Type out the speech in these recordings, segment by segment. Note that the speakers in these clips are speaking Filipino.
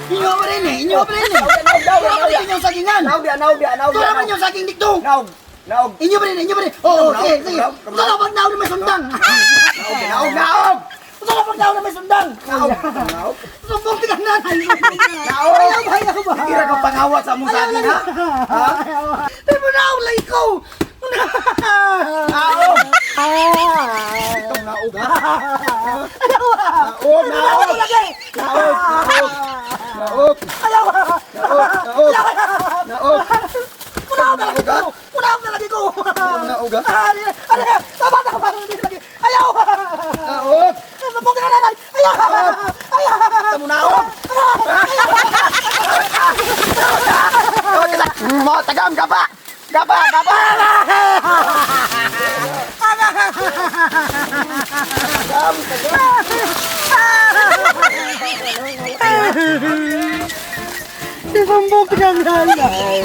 Inyo pa rin eh. Inyo pa rin eh. Naog yung sagingan. Naog. Ito naman yung saging dikdong. Naog. Inyo pa rin. Oo, sige. Ito na pag naog na may sundang. Naog. Ito na pag naog na may sundang. Naog. Sumbong tigang nanay. Naog. Ayaw ba? Kira ka pangawat sa mong saging ha? Di mo naog lang ikaw. Naog. Itong naog ha? Naog. Naog. Punaog na lagi ko. Naog ha? Tama. Ayaw. Naog. Sumbong tigang nanay. Ayaw. Tamo naog. Mo tagam gaba. Sumbong tigang nanay.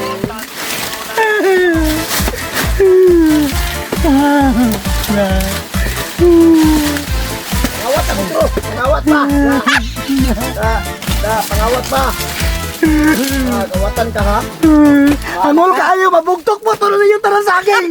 Pangawat ako bro. Pangawat pa. Pangawat pa. Kawatan ka ha? Amol kayo, mabugtok mo. Tuloy yung tarang saging.